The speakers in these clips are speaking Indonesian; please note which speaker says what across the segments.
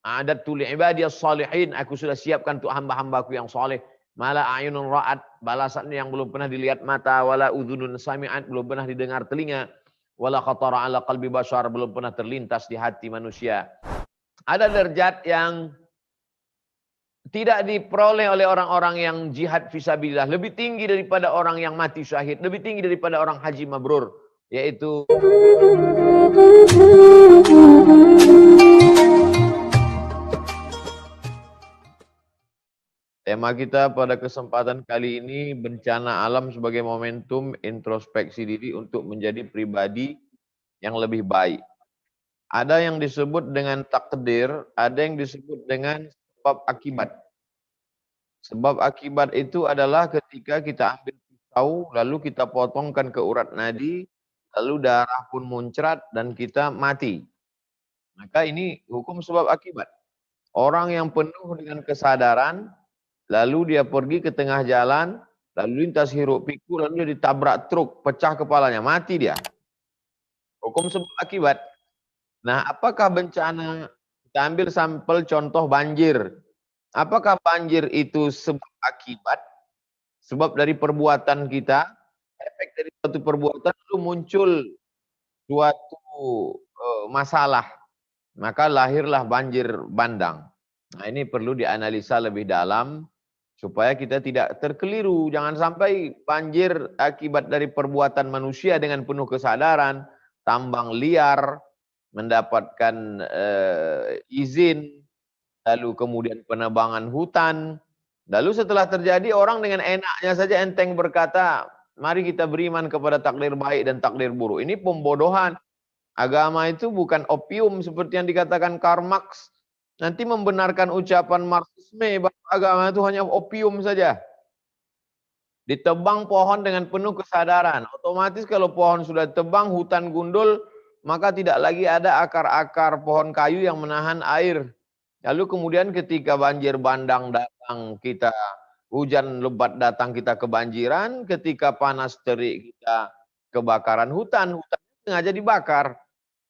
Speaker 1: A'adatu li'ibadiyas salihin, aku sudah siapkan untuk hamba-hambaku yang soleh. Mala a'yunun ra'at, balasannya yang belum pernah dilihat mata, wala udhunun sami'at, belum pernah didengar telinga, wala khatara ala qalbi bashar, belum pernah terlintas di hati manusia. Ada derajat yang tidak diperoleh oleh orang-orang yang jihad fisabilillah, lebih tinggi daripada orang yang mati syahid, lebih tinggi daripada orang haji mabrur, yaitu tema kita pada kesempatan kali ini, bencana alam sebagai momentum introspeksi diri untuk menjadi pribadi yang lebih baik. Ada yang disebut dengan takdir, ada yang disebut dengan sebab akibat. Sebab akibat itu adalah ketika kita ambil pisau, lalu kita potongkan ke urat nadi, lalu darah pun muncrat dan kita mati. Maka ini hukum sebab akibat. Orang yang penuh dengan kesadaran, lalu dia pergi ke tengah jalan, lalu lintas hiruk pikuk, lalu dia ditabrak truk, pecah kepalanya, mati dia. Hukum sebab akibat. Nah, apakah bencana, kita ambil sampel contoh banjir. Apakah banjir itu sebab akibat? Sebab dari perbuatan kita, efek dari suatu perbuatan itu muncul suatu masalah. Maka lahirlah banjir bandang. Nah, ini perlu dianalisa lebih dalam supaya kita tidak terkeliru. Jangan sampai banjir akibat dari perbuatan manusia dengan penuh kesadaran, tambang liar, mendapatkan izin, lalu kemudian penebangan hutan. Lalu setelah terjadi, orang dengan enaknya saja enteng berkata, mari kita beriman kepada takdir baik dan takdir buruk. Ini pembodohan. Agama itu bukan opium seperti yang dikatakan Karl Marx. Nanti membenarkan ucapan Marxisme bahwa agama itu hanya opium saja. Ditebang pohon dengan penuh kesadaran. Otomatis kalau pohon sudah ditebang, hutan gundul, maka tidak lagi ada akar-akar pohon kayu yang menahan air. Lalu kemudian ketika banjir bandang datang, kita hujan lebat datang, kita kebanjiran. Ketika panas terik, kita kebakaran hutan. Hutan sengaja dibakar.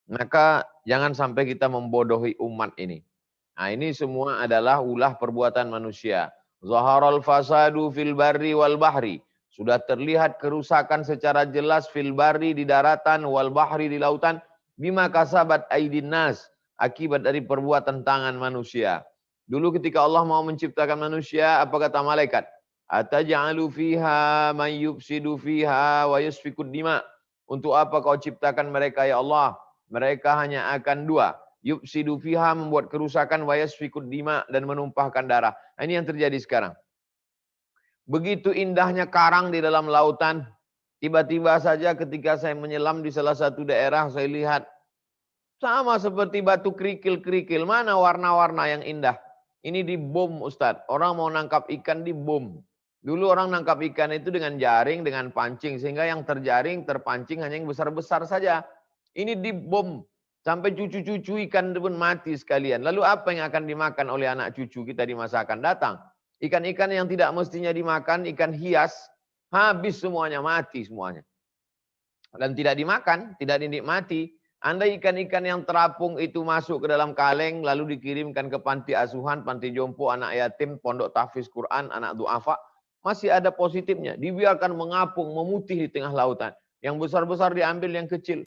Speaker 1: Maka jangan sampai kita membodohi umat ini. Nah, ini semua adalah ulah perbuatan manusia. Zaharal fasadu fil barri wal bahri. Sudah terlihat kerusakan secara jelas fil barri di daratan, wal bahri di lautan, bima kasabat aidin nas, akibat dari perbuatan tangan manusia. Dulu ketika Allah mau menciptakan manusia, apa kata malaikat? Ataj'alu fiha man yufsidu fiha wa yasfikud dima. Untuk apa kau ciptakan mereka ya Allah? Mereka hanya akan dua. Yufsidu fiha, membuat kerusakan, wa yasfikud dima, dan menumpahkan darah. Ini yang terjadi sekarang. Begitu indahnya karang di dalam lautan, tiba-tiba saja ketika saya menyelam di salah satu daerah, saya lihat sama seperti batu kerikil-kerikil. Mana warna-warna yang indah? Ini dibom, Ustadz. Orang mau nangkap ikan dibom. Dulu orang nangkap ikan itu dengan jaring, dengan pancing. Sehingga yang terjaring, terpancing hanya yang besar-besar saja. Ini dibom. Sampai cucu-cucu ikan pun mati sekalian. Lalu apa yang akan dimakan oleh anak cucu kita di masa akan datang? Ikan-ikan yang tidak mestinya dimakan, ikan hias, habis semuanya, mati semuanya. Dan tidak dimakan, tidak dinikmati. Andai ikan-ikan yang terapung itu masuk ke dalam kaleng, lalu dikirimkan ke panti asuhan, panti jompo, anak yatim, pondok tahfiz Quran, anak duafa, masih ada positifnya. Dibiarkan mengapung, memutih di tengah lautan. Yang besar-besar diambil, yang kecil.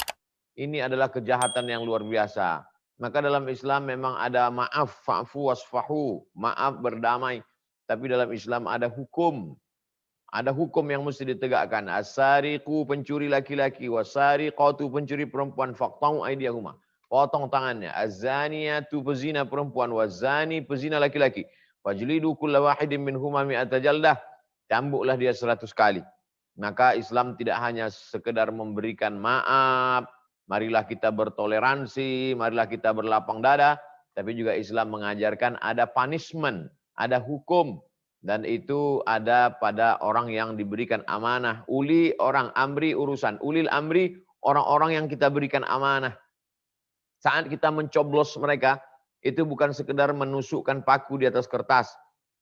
Speaker 1: Ini adalah kejahatan yang luar biasa. Maka dalam Islam memang ada maaf, fa'fu wasfahu, maaf berdamai. Tapi dalam Islam ada hukum. Ada hukum yang mesti ditegakkan. As-sariqu, pencuri laki-laki, was-sariqatu, pencuri perempuan, faqta'u aydiyahuma, potong tangannya. Az-zaniyatu, pezina perempuan, waz-zani, pezina laki-laki, fajlidu kulla wahidin minhuma mi'ata jaldah, cambuklah dia 100 kali. Maka Islam tidak hanya sekedar memberikan maaf, marilah kita bertoleransi, marilah kita berlapang dada, tapi juga Islam mengajarkan ada punishment, ada hukum. Dan itu ada pada orang yang diberikan amanah. Uli orang amri urusan. Ulil amri orang-orang yang kita berikan amanah. Saat kita mencoblos mereka, itu bukan sekedar menusukkan paku di atas kertas.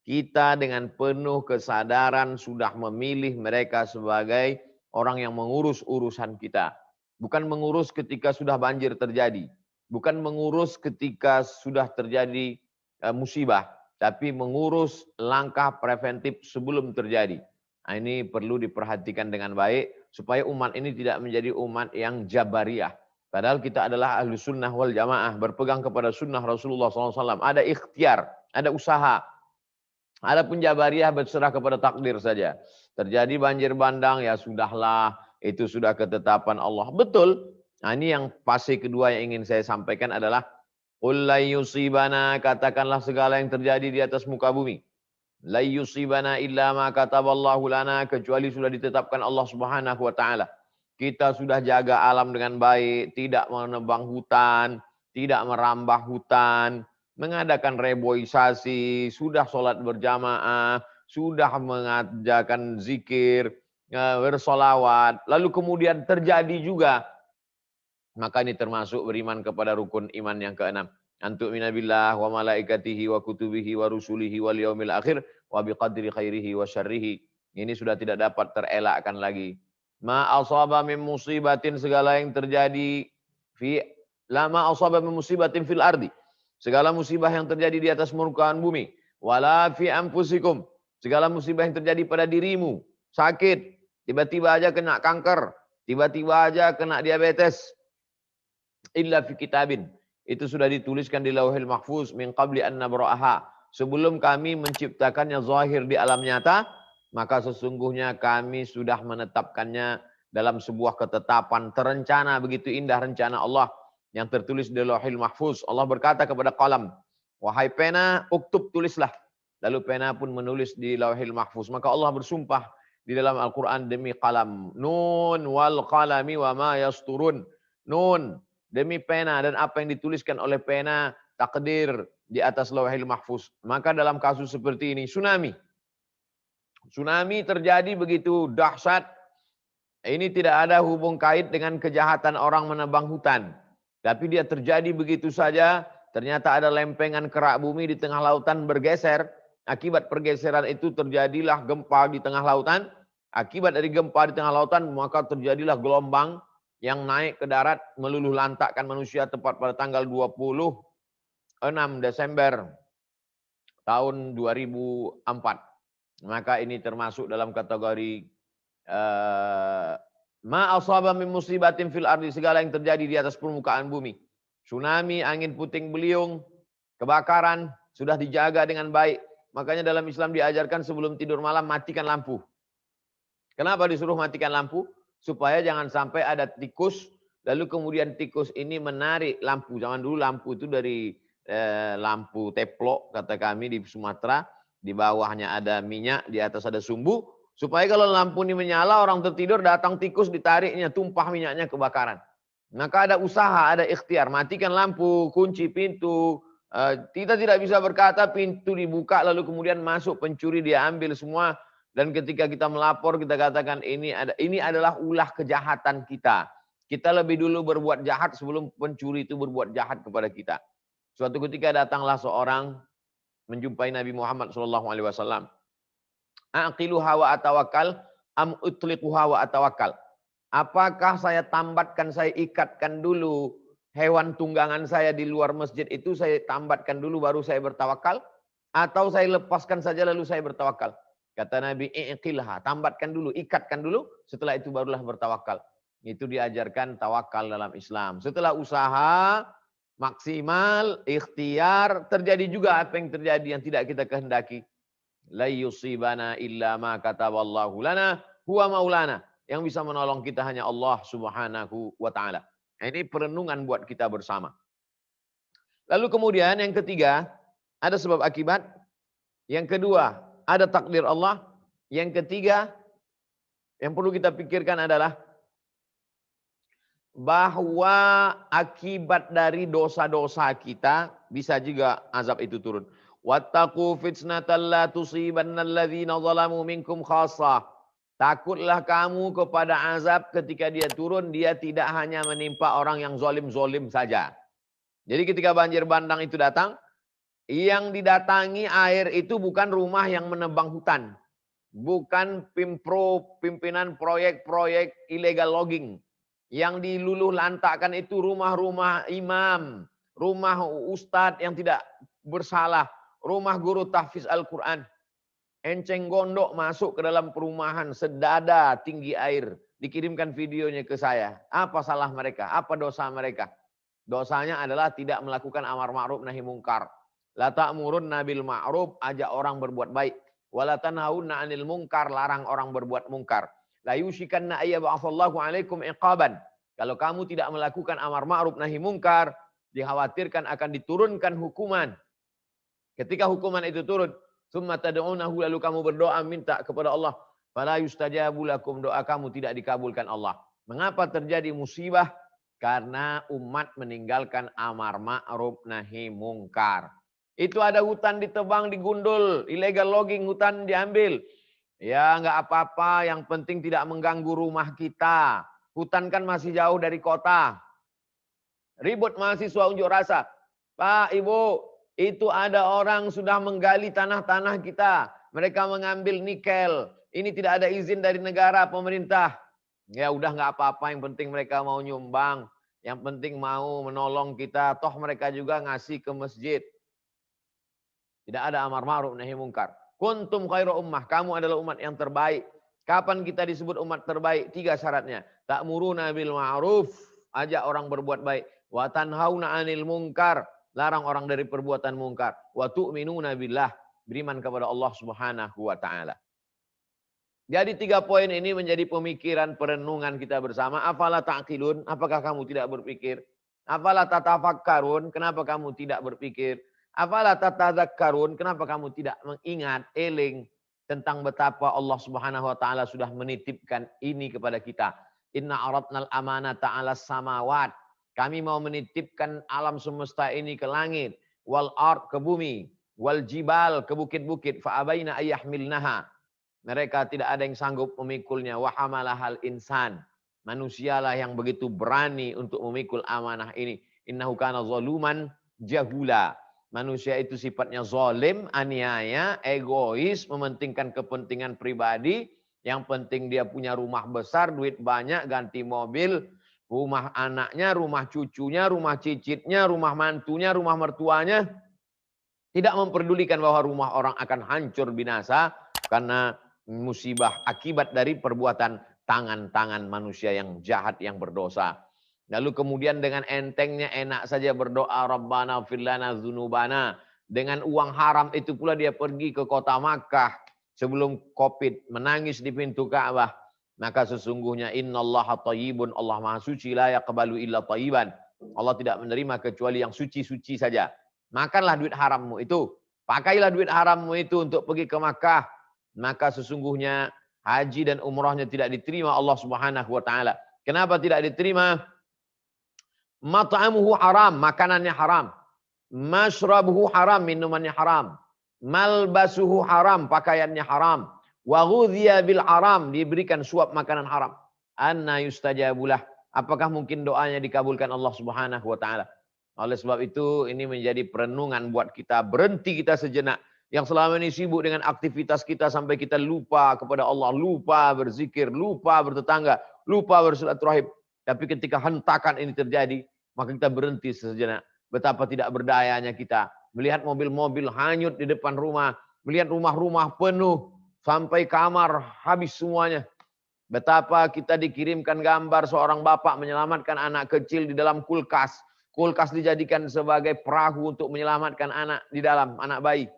Speaker 1: Kita dengan penuh kesadaran sudah memilih mereka sebagai orang yang mengurus urusan kita. Bukan mengurus ketika sudah banjir terjadi. bukan mengurus ketika sudah terjadi musibah, tapi mengurus langkah preventif sebelum terjadi. Nah, ini perlu diperhatikan dengan baik supaya umat ini tidak menjadi umat yang jabariyah. Padahal kita adalah ahlu sunnah wal jamaah, berpegang kepada sunnah Rasulullah SAW. Ada ikhtiar, ada usaha. Ada pun jabariyah berserah kepada takdir saja. Terjadi banjir bandang, ya sudahlah, itu sudah ketetapan Allah. Betul. Nah, ini yang fase kedua yang ingin saya sampaikan adalah qul la yusibana, katakanlah segala yang terjadi di atas muka bumi. La yusibana illa ma kataballahu lana, kecuali sudah ditetapkan Allah Subhanahu wa taala. Kita sudah jaga alam dengan baik, tidak menebang hutan, tidak merambah hutan, mengadakan reboisasi, sudah sholat berjamaah, sudah mengajarkan zikir, bersolawat, lalu kemudian terjadi juga. Maka ini termasuk beriman kepada rukun iman yang keenam. Antu minabillah wa malaikatihi wa kutubihi wa rusulihi wal yaumil akhir wa biqadri khairihi wa syarrihi. Ini sudah tidak dapat terelakkan lagi. Ma asaba min musibatin, segala yang terjadi ma asaba min musibatin fil ardi. Segala musibah yang terjadi di atas permukaan bumi. Wala fi anfusikum. Segala musibah yang terjadi pada dirimu. Sakit. Tiba-tiba aja kena kanker. Tiba-tiba aja kena diabetes. Illa fi kitabin. Itu sudah dituliskan di lauhil mahfuz. Min qabli an nabra'aha. Sebelum kami menciptakannya zahir di alam nyata. Maka sesungguhnya kami sudah menetapkannya dalam sebuah ketetapan terencana. Begitu indah rencana Allah yang tertulis di lauhil mahfuz. Allah berkata kepada qalam, wahai pena, uktub, tulislah. Lalu pena pun menulis di lauhil mahfuz. Maka Allah bersumpah di dalam Al-Quran, demi qalam. Nun wal qalami wa ma yasturun. Nun, demi pena dan apa yang dituliskan oleh pena, takdir di atas lauhil mahfuz. Maka dalam kasus seperti ini, tsunami. Tsunami terjadi begitu dahsyat. Ini tidak ada hubung kait dengan kejahatan orang menebang hutan. Tapi dia terjadi begitu saja, ternyata ada lempengan kerak bumi di tengah lautan bergeser. Akibat pergeseran itu terjadilah gempa di tengah lautan. Akibat dari gempa di tengah lautan, maka terjadilah gelombang yang naik ke darat, meluluh lantakkan manusia tepat pada tanggal 26 Desember tahun 2004. Maka ini termasuk dalam kategori ma asaba min musibatin fil ardi, segala yang terjadi di atas permukaan bumi. Tsunami, angin puting beliung, kebakaran, sudah dijaga dengan baik. Makanya dalam Islam diajarkan sebelum tidur malam matikan lampu. Kenapa disuruh matikan lampu? Supaya jangan sampai ada tikus, lalu kemudian tikus ini menarik lampu. Zaman dulu lampu itu dari lampu teplok, kata kami di Sumatera. Di bawahnya ada minyak, di atas ada sumbu. Supaya kalau lampu ini menyala, orang tertidur, datang tikus, ditariknya, tumpah minyaknya, kebakaran. Maka ada usaha, ada ikhtiar. Matikan lampu, kunci pintu. Kita tidak bisa berkata pintu dibuka, lalu kemudian masuk pencuri, dia ambil semua. Dan ketika kita melapor, kita katakan ini adalah ulah kejahatan kita. Kita lebih dulu berbuat jahat sebelum pencuri itu berbuat jahat kepada kita. Suatu ketika datanglah seorang menjumpai Nabi Muhammad SAW. Aqiluha wa atawakal, am utliquha wa atawakal. Apakah saya tambatkan, saya ikatkan dulu hewan tunggangan saya di luar masjid itu, saya tambatkan dulu baru saya bertawakal? Atau saya lepaskan saja lalu saya bertawakal? Kata Nabi, iqilha, tambatkan dulu, ikatkan dulu, setelah itu barulah bertawakal. Itu diajarkan tawakal dalam Islam. Setelah usaha maksimal, ikhtiar, terjadi juga apa yang terjadi yang tidak kita kehendaki. La yusibana illa ma kataballahu lana huwa maulana. Yang bisa menolong kita hanya Allah Subhanahu wa taala. Nah, ini perenungan buat kita bersama. Lalu kemudian yang ketiga, ada sebab akibat. Yang kedua, ada takdir Allah. Yang ketiga, yang perlu kita pikirkan adalah bahwa akibat dari dosa-dosa kita bisa juga azab itu turun. Wattaqu fitnatan la tusibanna alladzina zalamu minkum khassah. Takutlah kamu kepada azab ketika dia turun, dia tidak hanya menimpa orang yang zolim-zolim saja. Jadi ketika banjir bandang itu datang, yang didatangi air itu bukan rumah yang menebang hutan. Bukan pimpinan proyek-proyek illegal logging. Yang diluluh lantakkan itu rumah-rumah imam, rumah ustadz yang tidak bersalah, rumah guru tahfiz Al-Quran. Enceng gondok masuk ke dalam perumahan sedada tinggi air. Dikirimkan videonya ke saya. Apa salah mereka? Apa dosa mereka? Dosanya adalah tidak melakukan amar ma'ruf nahi mungkar. La ta'murunna bil ma'ruf, ajak orang berbuat baik. Wa la tanhauna 'anil munkar, larang orang berbuat mungkar. La yushikanna ayyab'atsallahu 'alaikum iqaban. Kalau kamu tidak melakukan amar ma'ruf nahi mungkar, dikhawatirkan akan diturunkan hukuman. Ketika hukuman itu turun, summa tad'unahu, lalu kamu berdoa minta kepada Allah, fala yustajabu lakum, doa kamu tidak dikabulkan Allah. Mengapa terjadi musibah? Karena umat meninggalkan amar ma'ruf nahi mungkar. Itu ada hutan ditebang, digundul, illegal logging, hutan diambil. Ya nggak apa-apa, yang penting tidak mengganggu rumah kita. Hutan kan masih jauh dari kota. Ribut mahasiswa unjuk rasa. Pak, Ibu, itu ada orang sudah menggali tanah-tanah kita. Mereka mengambil nikel. Ini tidak ada izin dari negara, pemerintah. Ya udah nggak apa-apa, yang penting mereka mau nyumbang. Yang penting mau menolong kita. Toh mereka juga ngasih ke masjid. Tidak ada amar ma'ruf nahi mungkar. Kuntum khairu ummah, kamu adalah umat yang terbaik. Kapan kita disebut umat terbaik? 3 syaratnya. Ta'muruna bil ma'ruf, ajak orang berbuat baik. Wa tanhauna 'anil munkar, larang orang dari perbuatan mungkar. Wa tu'minuna billah, beriman kepada Allah Subhanahu wa taala. Jadi 3 poin ini menjadi pemikiran perenungan kita bersama. Afala ta'qilun, apakah kamu tidak berpikir? Afala tatafakkarun, kenapa kamu tidak berpikir? Afala tatadzakkarun, kenapa kamu tidak mengingat, eling tentang betapa Allah Subhanahu wa taala sudah menitipkan ini kepada kita. Inna aradnal amanata 'alas samawat. Kami mau menitipkan alam semesta ini ke langit, wal ard, ke bumi, wal jibal, ke bukit-bukit, fa abaina ayyahmilnaha. Mereka tidak ada yang sanggup memikulnya. Wa hamalahal insan. Manusialah yang begitu berani untuk memikul amanah ini. Innahu kana zaluman jahula. Manusia itu sifatnya zalim, aniaya, egois, mementingkan kepentingan pribadi. Yang penting dia punya rumah besar, duit banyak, ganti mobil, rumah anaknya, rumah cucunya, rumah cicitnya, rumah mantunya, rumah mertuanya. Tidak memperdulikan bahwa rumah orang akan hancur binasa karena musibah akibat dari perbuatan tangan-tangan manusia yang jahat, yang berdosa. Lalu kemudian dengan entengnya enak saja berdoa, Rabbana fir lana dzunubana. Dengan uang haram itu pula dia pergi ke kota Makkah sebelum Covid, menangis di pintu Ka'bah. Maka sesungguhnya innallaha thayyibun, Allah Maha suci, la yaqbalu illa thayyiban. Allah tidak menerima kecuali yang suci-suci saja. Makanlah duit harammu itu, pakailah duit harammu itu untuk pergi ke Makkah. Maka sesungguhnya haji dan umrahnya tidak diterima Allah Subhanahu wa taala. Kenapa tidak diterima? Mat'amuhu haram, makanannya haram. Mashrabuhu haram, minumannya haram. Malbasuhu haram, pakaiannya haram. Wa ghudhiya bil haram, diberikan suap makanan haram. Anna yustajabulah, apakah mungkin doanya dikabulkan Allah Subhanahu wa taala? Oleh sebab itu ini menjadi perenungan buat kita, berhenti kita sejenak. Yang selama ini sibuk dengan aktivitas kita sampai kita lupa kepada Allah, lupa berzikir, lupa bertetangga, lupa bersilaturahim. Tapi ketika hentakan ini terjadi, maka kita berhenti sejenak. Betapa tidak berdayanya kita. Melihat mobil-mobil hanyut di depan rumah, melihat rumah-rumah penuh, sampai kamar habis semuanya. Betapa kita dikirimkan gambar seorang bapak menyelamatkan anak kecil di dalam kulkas. Kulkas dijadikan sebagai perahu untuk menyelamatkan anak di dalam, anak bayi.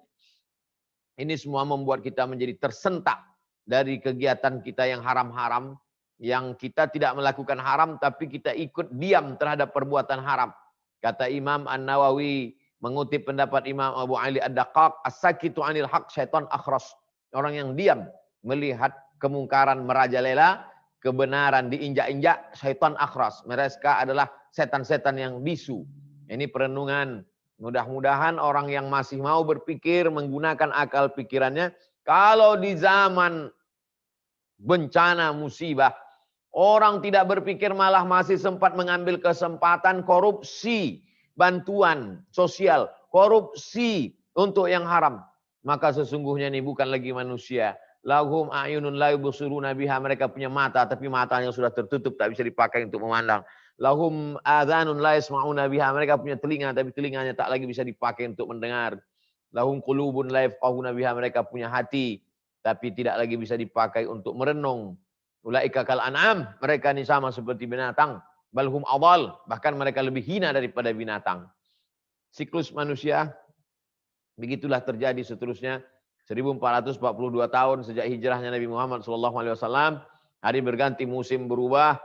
Speaker 1: Ini semua membuat kita menjadi tersentak dari kegiatan kita yang haram-haram. Yang kita tidak melakukan haram, tapi kita ikut diam terhadap perbuatan haram. Kata Imam An-Nawawi, mengutip pendapat Imam Abu Ali Ad-Daqqaq, as-sakitu anil haq syaitan akhras. Orang yang diam melihat kemungkaran merajalela, kebenaran diinjak-injak, syaitan akhras. Mereka adalah setan-setan yang bisu. Ini perenungan. Mudah-mudahan orang yang masih mau berpikir menggunakan akal pikirannya. Kalau di zaman bencana musibah, orang tidak berpikir malah masih sempat mengambil kesempatan korupsi bantuan sosial, korupsi untuk yang haram. Maka sesungguhnya ini bukan lagi manusia, Lahum a'yunun la yubsiruna biha, mereka punya mata tapi matanya sudah tertutup, tak bisa dipakai untuk memandang. Lahum adhanun la yasma'una biha, mereka punya telinga tapi telinganya tak lagi bisa dipakai untuk mendengar. Lahum qulubun la yafqahuna biha, mereka punya hati tapi tidak lagi bisa dipakai untuk merenung. Ulaika kal an'am, mereka ini sama seperti binatang. Balhum adall, bahkan mereka lebih hina daripada binatang. Siklus manusia begitulah terjadi seterusnya. 1442 tahun sejak hijrahnya Nabi Muhammad SAW. Hari berganti, musim berubah,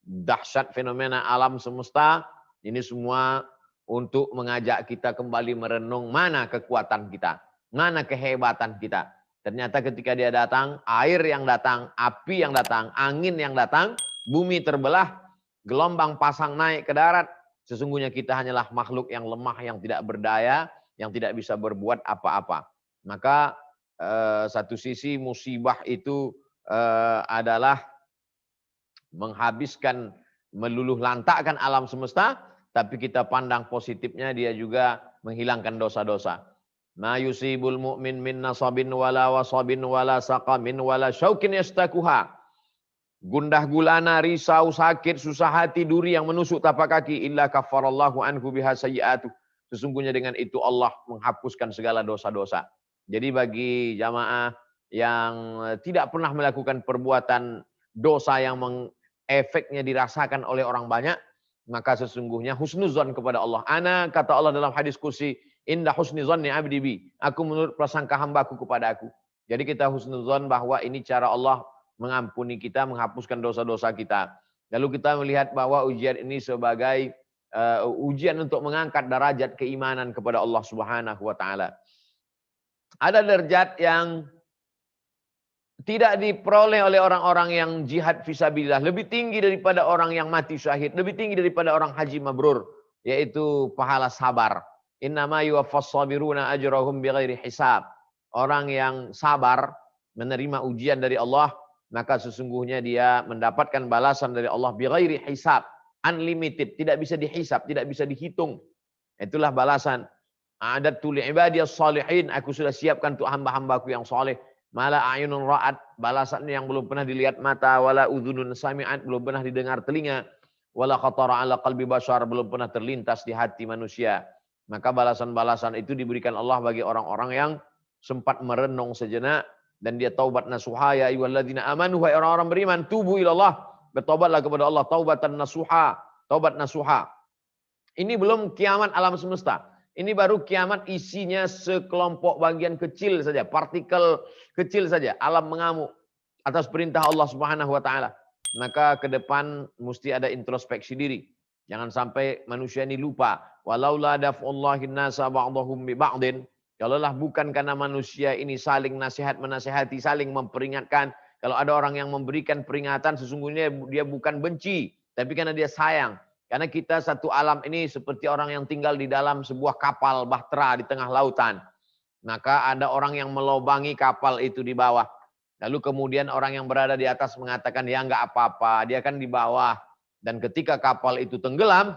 Speaker 1: dahsyat fenomena alam semesta. Ini semua untuk mengajak kita kembali merenung mana kekuatan kita, mana kehebatan kita. Ternyata ketika dia datang, air yang datang, api yang datang, angin yang datang, bumi terbelah, gelombang pasang naik ke darat. Sesungguhnya kita hanyalah makhluk yang lemah, yang tidak berdaya, yang tidak bisa berbuat apa-apa. Maka satu sisi musibah itu adalah menghabiskan, meluluh lantakkan alam semesta, tapi kita pandang positifnya, dia juga menghilangkan dosa-dosa. Ma yusibul mu'min min nasabin wala wasabin wala saqamin wala syaukin yastakuha. Gundah gulana, risau, sakit, susah hati, duri yang menusuk tapak kaki, illa kafarallahu anhu biha sayyi'atuh. Sesungguhnya dengan itu Allah menghapuskan segala dosa-dosa. Jadi bagi jamaah yang tidak pernah melakukan perbuatan dosa yang efeknya dirasakan oleh orang banyak, maka sesungguhnya husnuzon kepada Allah. Ana, kata Allah dalam hadis kursi, indah husnuzonni abdi bi. Aku menurut prasangka hambaku kepada aku. Jadi kita husnuzon bahwa ini cara Allah mengampuni kita, menghapuskan dosa-dosa kita. Lalu kita melihat bahwa ujian ini sebagai ujian untuk mengangkat derajat keimanan kepada Allah Subhanahu wa taala. Ada derajat yang tidak diperoleh oleh orang-orang yang jihad fisabilillah, lebih tinggi daripada orang yang mati syahid, lebih tinggi daripada orang haji mabrur, yaitu pahala sabar. Innama yuwaffas sabiruna ajrahum bighairi hisab. Orang yang sabar menerima ujian dari Allah, maka sesungguhnya dia mendapatkan balasan dari Allah bighairi hisab. Unlimited, tidak bisa dihisap, tidak bisa dihitung. Itulah balasan. A'adatu li'ibadiyas salihin, aku sudah siapkan untuk hamba-hambaku yang saleh. Mala a'yunun ra'at, balasan yang belum pernah dilihat mata, wala udhunun sami'at, belum pernah didengar telinga, wala khatara ala qalbi bashar, belum pernah terlintas di hati manusia. Maka balasan-balasan itu diberikan Allah bagi orang-orang yang sempat merenung sejenak dan dia taubat nasuha. Ya ayyuhalladzina amanu, wahai orang-orang beriman, tubu ilallah, bertobatlah kepada Allah, taubatan nasuha, taubat nasuha. Ini belum kiamat alam semesta. Ini baru kiamat isinya sekelompok bagian kecil saja, partikel kecil saja, alam mengamuk atas perintah Allah Subhanahu wa taala. Maka ke depan mesti ada introspeksi diri. Jangan sampai manusia ini lupa. Walaula daf'ullahin nasa ba'dahum bi ba'din. Kalaulah bukan karena manusia ini saling nasihat menasihati, saling memperingatkan. Kalau ada orang yang memberikan peringatan, sesungguhnya dia bukan benci, tapi karena dia sayang. Karena kita satu alam ini seperti orang yang tinggal di dalam sebuah kapal bahtera di tengah lautan. Maka ada orang yang melobangi kapal itu di bawah. Lalu kemudian orang yang berada di atas mengatakan, ya enggak apa-apa, dia kan di bawah. Dan ketika kapal itu tenggelam,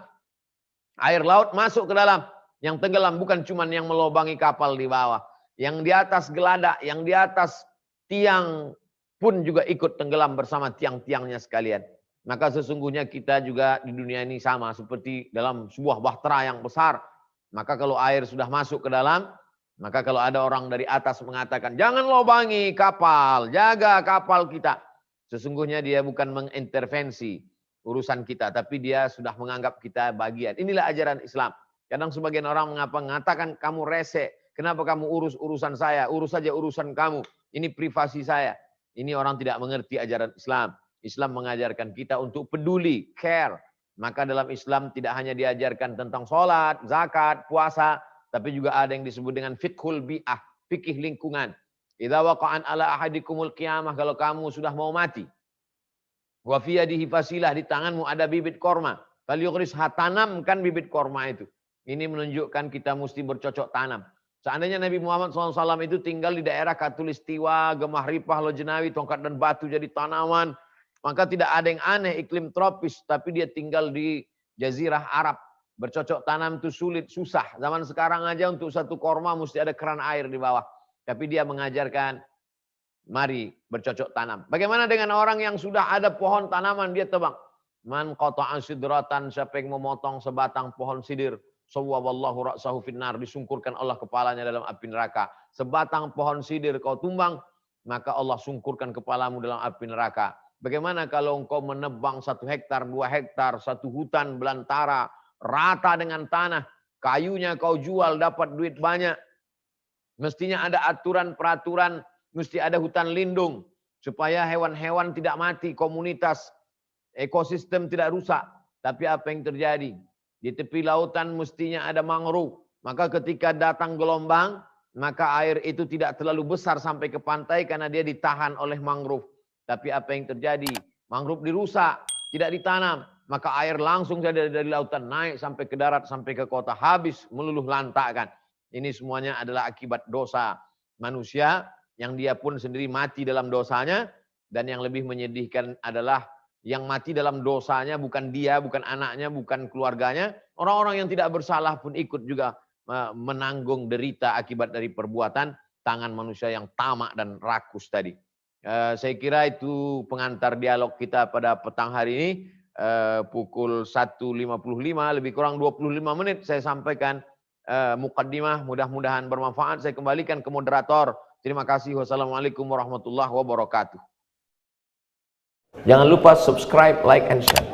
Speaker 1: air laut masuk ke dalam. Yang tenggelam bukan cuma yang melobangi kapal di bawah. Yang di atas geladak, yang di atas tiang pun juga ikut tenggelam bersama tiang-tiangnya sekalian. Maka sesungguhnya kita juga di dunia ini sama seperti dalam sebuah bahtera yang besar. Maka kalau air sudah masuk ke dalam, maka kalau ada orang dari atas mengatakan, jangan lobangi kapal, jaga kapal kita. Sesungguhnya dia bukan mengintervensi urusan kita, tapi dia sudah menganggap kita bagian. Inilah ajaran Islam. Kadang sebagian orang mengatakan, kamu rese, kenapa kamu urus urusan saya, urus saja urusan kamu, ini privasi saya. Ini orang tidak mengerti ajaran Islam. Islam mengajarkan kita untuk peduli, care. Maka dalam Islam tidak hanya diajarkan tentang sholat, zakat, puasa, tapi juga ada yang disebut dengan fiqhul bi'ah, fikih lingkungan. Idza waqa'an ala ahadikumul qiyamah, kalau kamu sudah mau mati. Wa fi yadihi fasilah, di tanganmu ada bibit korma. Falyughrisha, tanamkan bibit korma itu. Ini menunjukkan kita mesti bercocok tanam. Seandainya Nabi Muhammad SAW itu tinggal di daerah Katulistiwa, Gemah Ripah, Lojenawi, Tongkat dan Batu jadi tanaman, maka tidak ada yang aneh, iklim tropis, tapi dia tinggal di Jazirah Arab. Bercocok tanam itu sulit, susah. Zaman sekarang aja untuk satu korma mesti ada keran air di bawah. Tapi dia mengajarkan mari bercocok tanam. Bagaimana dengan orang yang sudah ada pohon tanaman dia tebang? Man qata'a sidratan, siapa yang memotong sebatang pohon sidir, sawwaballahu ra'sahu finnar, disungkurkan Allah kepalanya dalam api neraka. Sebatang pohon sidir kau tumbang, maka Allah sungkurkan kepalamu dalam api neraka. Bagaimana kalau engkau menebang 1 hektar, 2 hektar, 1 hutan belantara, rata dengan tanah, kayunya kau jual dapat duit banyak. Mestinya ada aturan peraturan, mesti ada hutan lindung supaya hewan-hewan tidak mati, komunitas ekosistem tidak rusak. Tapi apa yang terjadi? Di tepi lautan mestinya ada mangrove. Maka ketika datang gelombang, maka air itu tidak terlalu besar sampai ke pantai karena dia ditahan oleh mangrove. Tapi apa yang terjadi? Mangrove dirusak, tidak ditanam. Maka air langsung dari lautan naik sampai ke darat, sampai ke kota. Habis meluluh lantakkan. Ini semuanya adalah akibat dosa manusia yang dia pun sendiri mati dalam dosanya. Dan yang lebih menyedihkan adalah yang mati dalam dosanya bukan dia, bukan anaknya, bukan keluarganya. Orang-orang yang tidak bersalah pun ikut juga menanggung derita akibat dari perbuatan tangan manusia yang tamak dan rakus tadi. Saya kira itu pengantar dialog kita pada petang hari ini. Pukul 1.55, lebih kurang 25 menit saya sampaikan mukaddimah, mudah-mudahan bermanfaat. Saya kembalikan ke moderator. Terima kasih. Wassalamualaikum warahmatullahi wabarakatuh. Jangan lupa subscribe, like, and share.